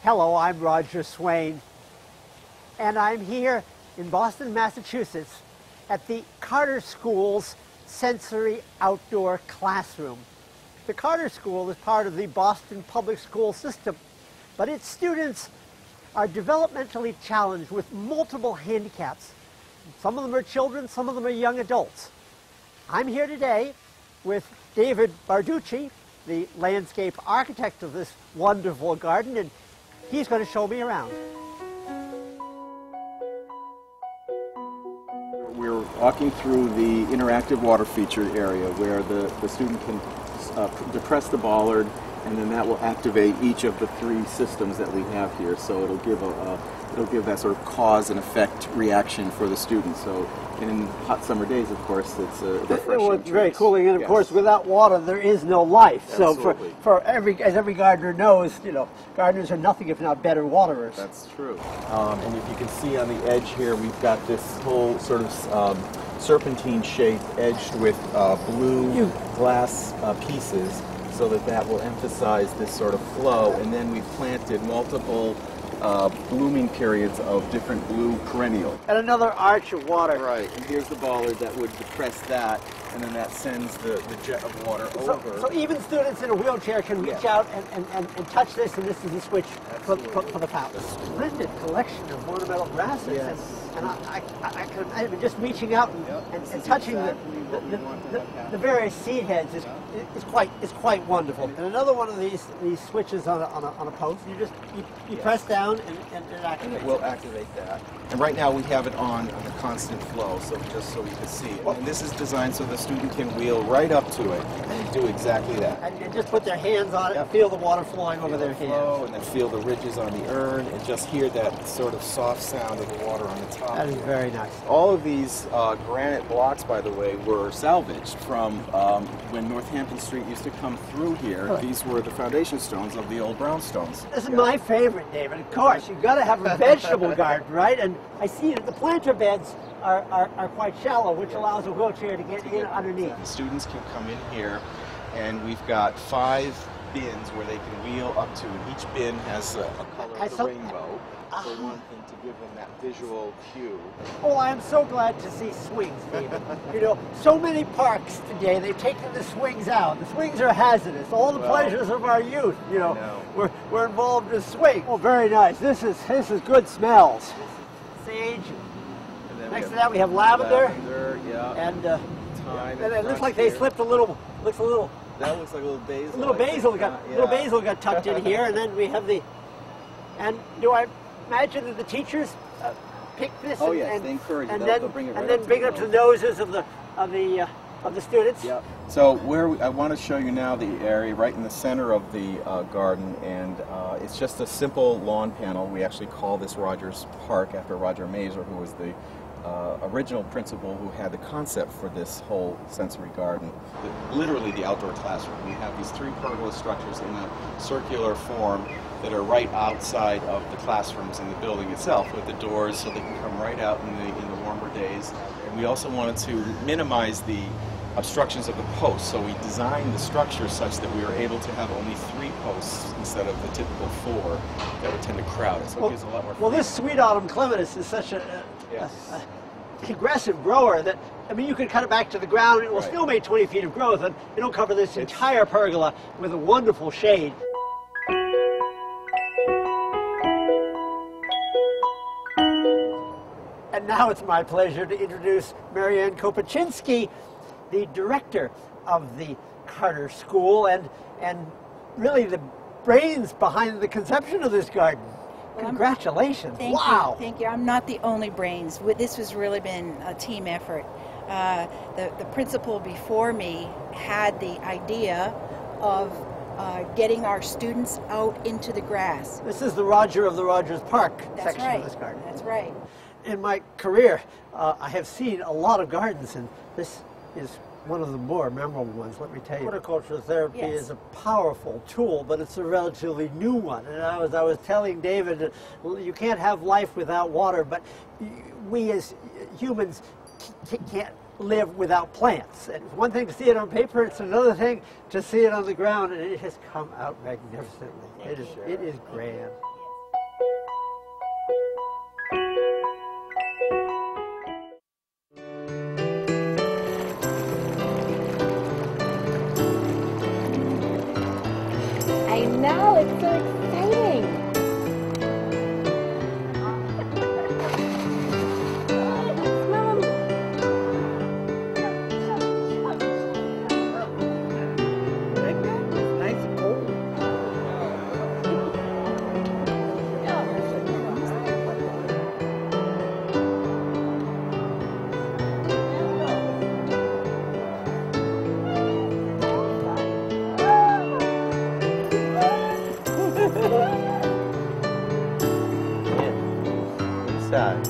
Hello, I'm Roger Swain, and I'm here in Boston, Massachusetts at the Carter School's Sensory Outdoor Classroom. The Carter School is part of the Boston public school system, but its students are developmentally challenged with multiple handicaps. Some of them are children, some of them are young adults. I'm here today with David Barducci, the landscape architect of this wonderful garden, and he's going to show me around. We're walking through the interactive water feature area where the student can depress the bollard, and then that will activate each of the three systems that we have here. So it'll give that sort of cause and effect reaction for the student. So in hot summer days, of course, it's a refreshing. It's very cooling, and of course, without water, there is no life. Absolutely. So as every gardener knows, gardeners are nothing if not better waterers. That's true. And if you can see on the edge here, we've got this whole sort of serpentine shape edged with blue glass pieces, so that will emphasize this sort of flow. And then we've planted multiple blooming periods of different blue perennial. And another arch of water. Right, and here's the bollard that would depress that, and then that sends the jet of water over. So even students in a wheelchair can reach out and touch this, and this is the switch for the fountain. Splendid collection of ornamental grasses. Yes. And I can imagine just reaching out and touching the various seed heads is quite wonderful. And another one of these switches on a post, you press down and it activates. It will activate that. And right now we have it on a constant flow, so just so we can see it. And this is designed so the student can wheel right up to it and do exactly that. And just put their hands on it and feel the water flowing over their hands. And then feel the ridges on the urn and just hear that sort of soft sound of the water on the top. That is very nice. All of these granite blocks, by the way, were salvaged from when Northampton Street used to come through here. Really? These were the foundation stones of the old brownstones. This is my favorite, David. Of course, you've got to have a vegetable garden, right? And I see that the planter beds are quite shallow, which allows a wheelchair to get in underneath. The students can come in here, and we've got 5 bins where they can wheel up to, and each bin has a color of the rainbow. For one thing, to give them that visual cue. Oh, I'm so glad to see swings, David. So many parks today, they've taken the swings out. The swings are hazardous. All the pleasures of our youth, we're involved in swing. Oh, very nice. This is good smells. Sage. Next to that, we have lavender. And thyme. And it looks like they slipped a little. That looks like a little basil. Little basil got tucked in here, and then we have the. And do I imagine that the teachers pick this? Oh yes, they encourage it. They'll bring it right and then bring it up to the noses of the students. Yeah. So I want to show you now the area right in the center of the garden, and it's just a simple lawn panel. We actually call this Rogers Park after Roger Mazer, who was the original principal who had the concept for this whole sensory garden. Literally the outdoor classroom. We have these 3 pergola structures in a circular form that are right outside of the classrooms in the building itself, with the doors so they can come right out in the warmer days. And we also wanted to minimize the obstructions of the posts, so we designed the structure such that we were able to have only 3 posts instead of the typical 4 that would tend to crowd it. So it gives a lot more freedom. Well, this sweet autumn clematis is such a aggressive grower that, you could cut it back to the ground and it will still make 20 feet of growth, and it'll cover this entire pergola with a wonderful shade. And now it's my pleasure to introduce Marianne Kopachinski, the director of the Carter School, and really the brains behind the conception of this garden. Well, congratulations. Thank you. I'm not the only brains. This has really been a team effort. The principal before me had the idea of getting our students out into the grass. This is the Roger of the Rogers Park section of this garden. That's right. In my career, I have seen a lot of gardens, and this is one of the more memorable ones, let me tell you. Horticultural therapy Yes. is a powerful tool, but it's a relatively new one. And I was telling David, you can't have life without water, but we as humans can't live without plants. And it's one thing to see it on paper, it's another thing to see it on the ground, and it has come out magnificently. It is grand. I know, it's so exciting. Mom. Nice and cold. Inside.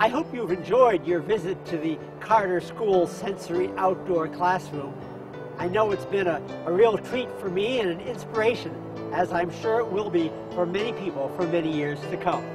I hope you've enjoyed your visit to the Carter School Sensory Outdoor Classroom. I know it's been a real treat for me and an inspiration, as I'm sure it will be for many people for many years to come.